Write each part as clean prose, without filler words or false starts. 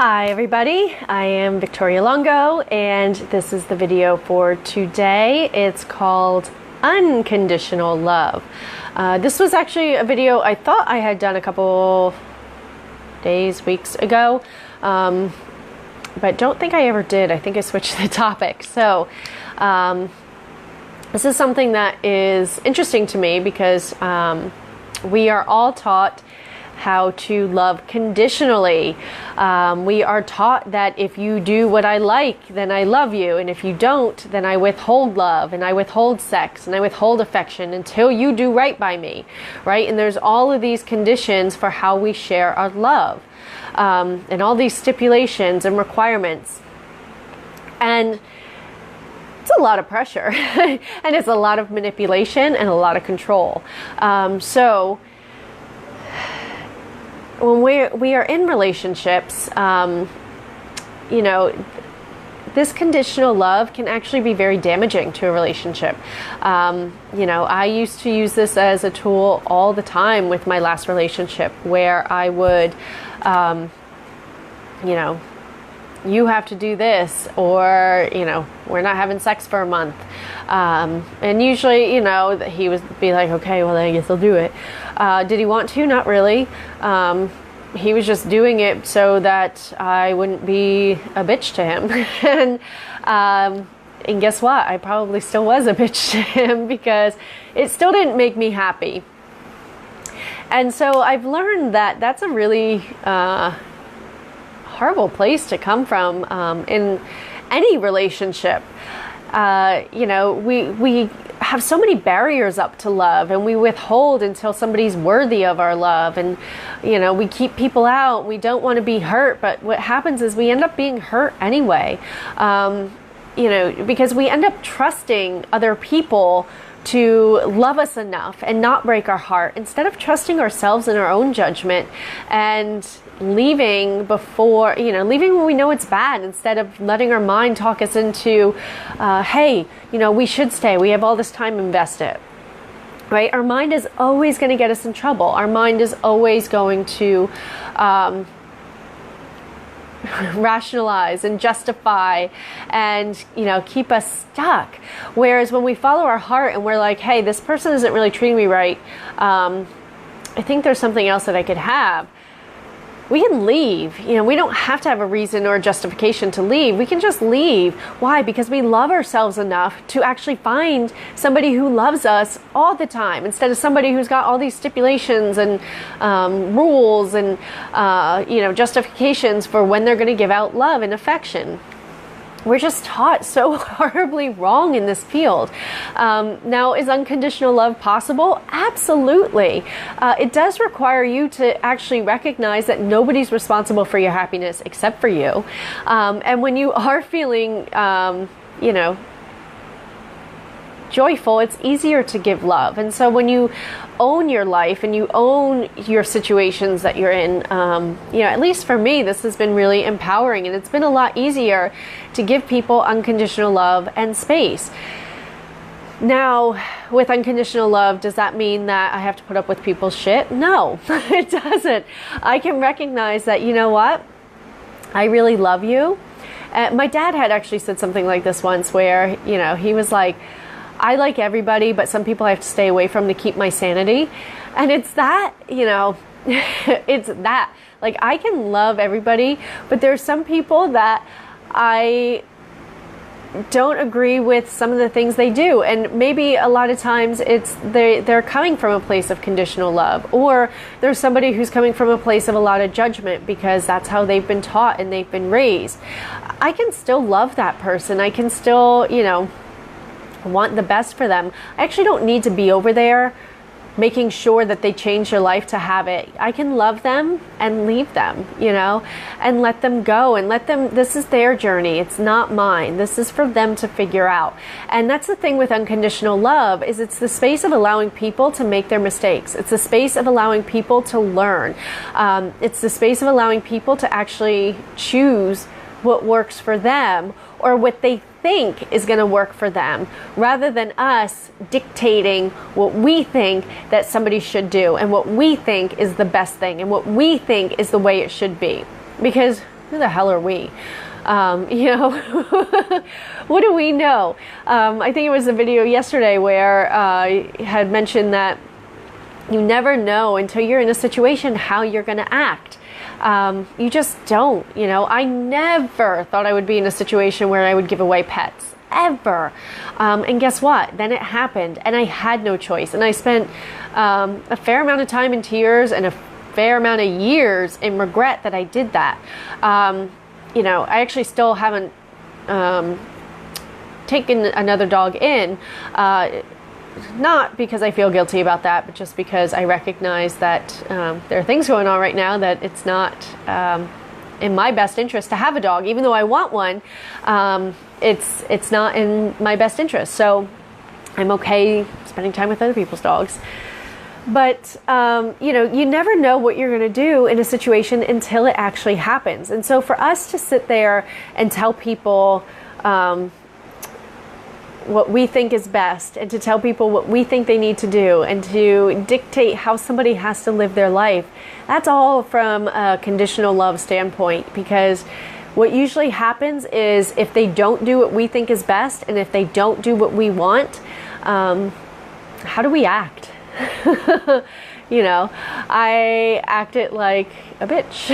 Hi everybody, I am Victoria Longo and this is the video for today. It's called Unconditional Love. This was actually a video I thought I had done a couple days, weeks ago, but don't think I ever did. I think I switched the topic. So this is something that is interesting to me because we are all taught how to love conditionally. We are taught that if you do what I like, then I love you. And if you don't, then I withhold love and I withhold sex and I withhold affection until you do right by me, right? And there's all of these conditions for how we share our love, and all these stipulations and requirements. And it's a lot of pressure and it's a lot of manipulation and a lot of control. So when we are in relationships, you know, this conditional love can actually be very damaging to a relationship. You know, I used to use this as a tool all the time with my last relationship, where I would, you know, you have to do this, or, you know, we're not having sex for a month. And usually, you know, he would be like, okay, well, I guess I'll do it. Did he want to? Not really. He was just doing it so that I wouldn't be a bitch to him. And guess what? I probably still was a bitch to him because it still didn't make me happy. And so I've learned that that's a really horrible place to come from in any relationship. You know, we have so many barriers up to love, and we withhold until somebody's worthy of our love, and you know, we keep people out. We don't want to be hurt, but what happens is we end up being hurt anyway. You know, because we end up trusting other people to love us enough and not break our heart, instead of trusting ourselves in our own judgment and leaving before, you know, leaving when we know it's bad, instead of letting our mind talk us into, hey, you know, we should stay. We have all this time invested, right? Our mind is always going to get us in trouble. Our mind is always going to rationalize and justify and, you know, keep us stuck. Whereas when we follow our heart and we're like, hey, this person isn't really treating me right, I think there's something else that I could have, we can leave. You know, we don't have to have a reason or a justification to leave. We can just leave. Why? Because we love ourselves enough to actually find somebody who loves us all the time, instead of somebody who's got all these stipulations and rules and you know, justifications for when they're going to give out love and affection. We're just taught so horribly wrong in this field. Now, is unconditional love possible? Absolutely. It does require you to actually recognize that nobody's responsible for your happiness except for you. And when you are feeling, you know, joyful, it's easier to give love. And so when you own your life and you own your situations that you're in, you know, at least for me, this has been really empowering, and it's been a lot easier to give people unconditional love and space. Now, with unconditional love, does that mean that I have to put up with people's shit? No, it doesn't. I can recognize that, you know what? I really love you. My dad had actually said something like this once, where, you know, he was like, I like everybody, but some people I have to stay away from to keep my sanity. And it's that, you know, it's that. Like, I can love everybody, but there's some people that I don't agree with some of the things they do. And maybe a lot of times it's they're coming from a place of conditional love, or there's somebody who's coming from a place of a lot of judgment because that's how they've been taught and they've been raised. I can still love that person. I can still, you know, want the best for them. I actually don't need to be over there making sure that they change their life to have it. I can love them and leave them, you know, and let them go and let them, this is their journey. It's not mine. This is for them to figure out. And that's the thing with unconditional love, is it's the space of allowing people to make their mistakes. It's the space of allowing people to learn. It's the space of allowing people to actually choose what works for them, or what they think is going to work for them, rather than us dictating what we think that somebody should do and what we think is the best thing and what we think is the way it should be. Because who the hell are we? What do we know? I think it was a video yesterday where I had mentioned that you never know until you're in a situation how you're going to act. You just don't, I never thought I would be in a situation where I would give away pets, ever. And guess what? Then it happened, and I had no choice. And I spent a fair amount of time in tears and a fair amount of years in regret that I did that. I actually still haven't taken another dog in, not because I feel guilty about that, but just because I recognize that there are things going on right now that it's not in my best interest to have a dog. Even though I want one, it's not in my best interest. So I'm okay spending time with other people's dogs. But, you never know what you're going to do in a situation until it actually happens. And so for us to sit there and tell people what we think is best, and to tell people what we think they need to do, and to dictate how somebody has to live their life, that's all from a conditional love standpoint. Because what usually happens is, if they don't do what we think is best, and if they don't do what we want, how do we act? I acted like a bitch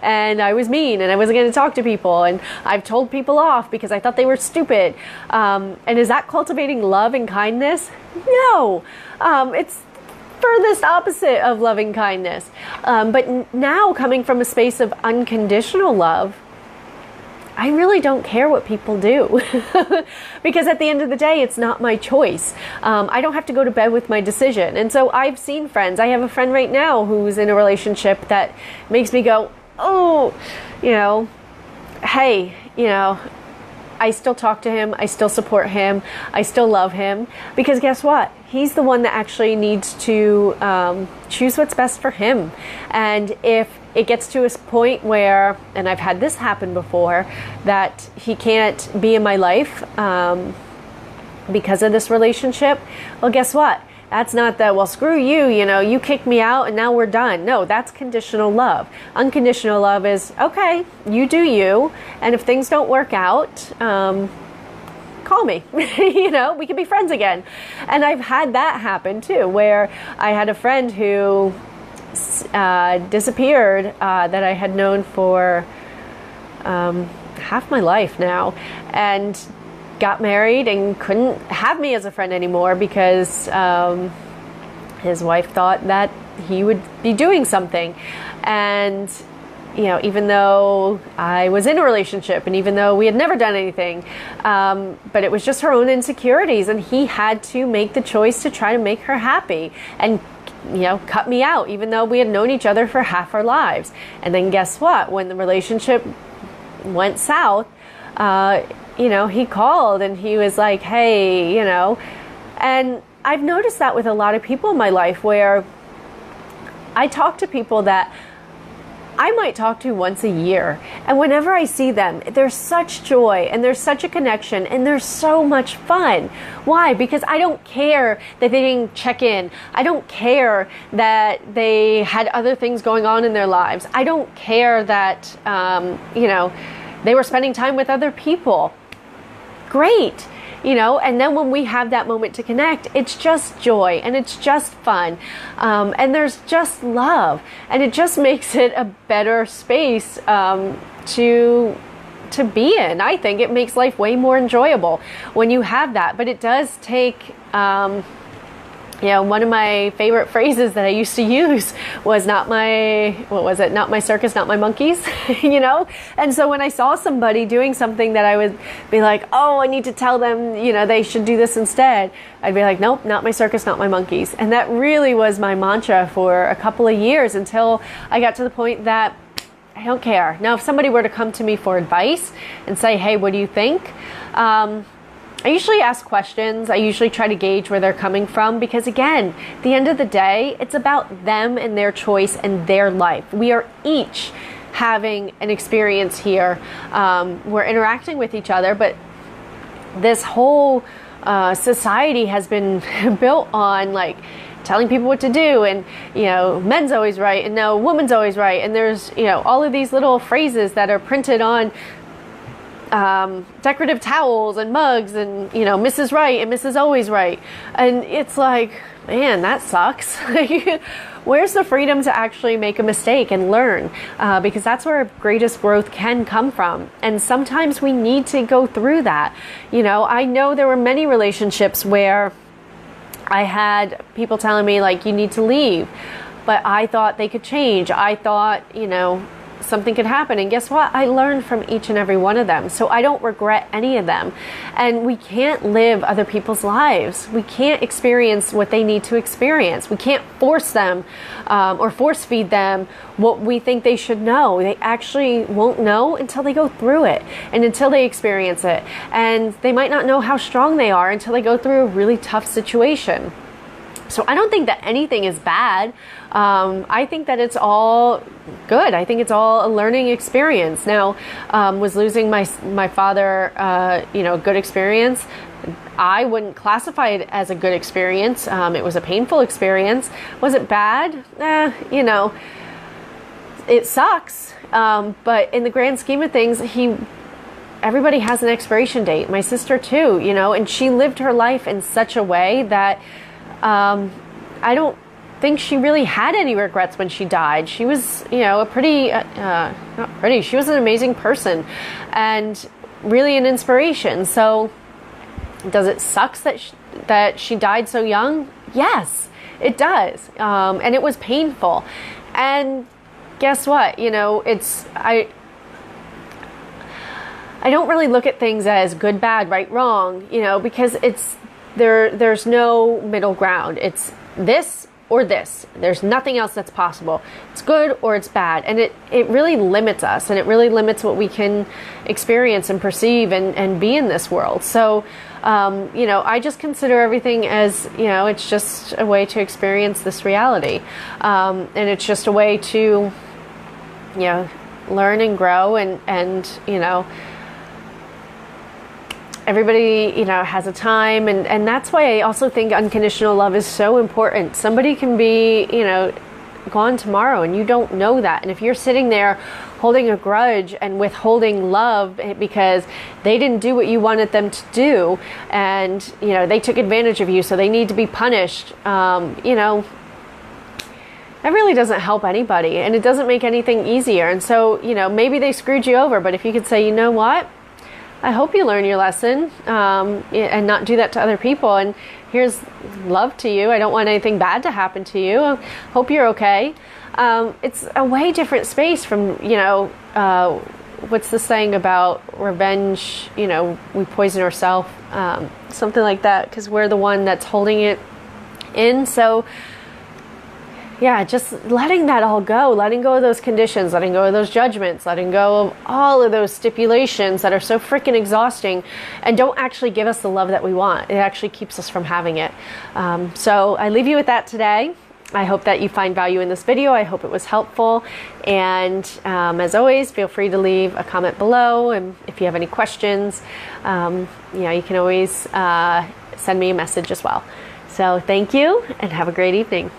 and I was mean, and I wasn't going to talk to people, and I've told people off because I thought they were stupid. And is that cultivating love and kindness? No. It's furthest opposite of loving kindness. But now, coming from a space of unconditional love, I really don't care what people do because at the end of the day, it's not my choice. I don't have to go to bed with my decision. And so I've seen friends. I have a friend right now who's in a relationship that makes me go, oh, hey, I still talk to him. I still support him. I still love him, because guess what? He's the one that actually needs to choose what's best for him. And if it gets to a point where, and I've had this happen before, that he can't be in my life because of this relationship, well, guess what? That's not that, well, screw you, you kicked me out and now we're done. No, that's conditional love. Unconditional love is, okay, you do you, and if things don't work out, call me. We can be friends again. And I've had that happen too, where I had a friend who disappeared that I had known for half my life now, and got married and couldn't have me as a friend anymore because his wife thought that he would be doing something. And even though I was in a relationship, and even though we had never done anything, but it was just her own insecurities, and he had to make the choice to try to make her happy and cut me out, even though we had known each other for half our lives. And then guess what? When the relationship went south, he called and he was like, hey, and I've noticed that with a lot of people in my life, where I talk to people that I might talk to once a year, and whenever I see them, there's such joy and there's such a connection and there's so much fun. Why? Because I don't care that they didn't check in. I don't care that they had other things going on in their lives. I don't care that they were spending time with other people. Great. And then when we have that moment to connect, it's just joy and it's just fun. And there's just love, and it just makes it a better space to be in. I think it makes life way more enjoyable when you have that. But it does take, one of my favorite phrases that I used to use was not my circus, not my monkeys, And so when I saw somebody doing something that I would be like, oh, I need to tell them, they should do this instead, I'd be like, nope, not my circus, not my monkeys. And that really was my mantra for a couple of years, until I got to the point that I don't care. Now, if somebody were to come to me for advice and say, hey, what do you think? I usually ask questions. I usually try to gauge where they're coming from, because again, at the end of the day, it's about them and their choice and their life. We are each having an experience here. We're interacting with each other, but this whole society has been built on telling people what to do, and men's always right, and no, woman's always right, and there's all of these little phrases that are printed on decorative towels and mugs, and Mrs. Right and Mrs. Always Right, and it's like, man, that sucks. Where's the freedom to actually make a mistake and learn? Because that's where our greatest growth can come from. And sometimes we need to go through that. I know there were many relationships where I had people telling me, like, you need to leave. But I thought they could change. I thought, something could happen. And guess what? I learned from each and every one of them. So I don't regret any of them. And we can't live other people's lives. We can't experience what they need to experience. We can't force them or force feed them what we think they should know. They actually won't know until they go through it and until they experience it. And they might not know how strong they are until they go through a really tough situation. So I don't think that anything is bad. I think that it's all good. I think it's all a learning experience. Now, was losing my father, a good experience? I wouldn't classify it as a good experience. It was a painful experience. Was it bad? It sucks. But in the grand scheme of things, everybody has an expiration date. My sister too, and she lived her life in such a way that I don't think she really had any regrets when she died. She was, she was an amazing person and really an inspiration. So does it suck that she died so young? Yes, it does. And it was painful. And guess what? I don't really look at things as good, bad, right, wrong, because there's no middle ground. It's this or this. There's nothing else that's possible. It's good or it's bad. And it really limits us, and it really limits what we can experience and perceive and be in this world. So, I just consider everything as, it's just a way to experience this reality. And it's just a way to, learn and grow and everybody, has a time, and that's why I also think unconditional love is so important. Somebody can be, gone tomorrow, and you don't know that. And if you're sitting there holding a grudge and withholding love because they didn't do what you wanted them to do, and, they took advantage of you, so they need to be punished, that really doesn't help anybody, and it doesn't make anything easier. And so, maybe they screwed you over, but if you could say, you know what? I hope you learn your lesson and not do that to other people. And here's love to you. I don't want anything bad to happen to you. I hope you're okay. It's a way different space from, what's the saying about revenge? We poison ourselves, something like that, because we're the one that's holding it in. So yeah, just letting that all go, letting go of those conditions, letting go of those judgments, letting go of all of those stipulations that are so freaking exhausting and don't actually give us the love that we want. It actually keeps us from having it. So I leave you with that today. I hope that you find value in this video. I hope it was helpful. And as always, feel free to leave a comment below. And if you have any questions, you can always send me a message as well. So thank you and have a great evening.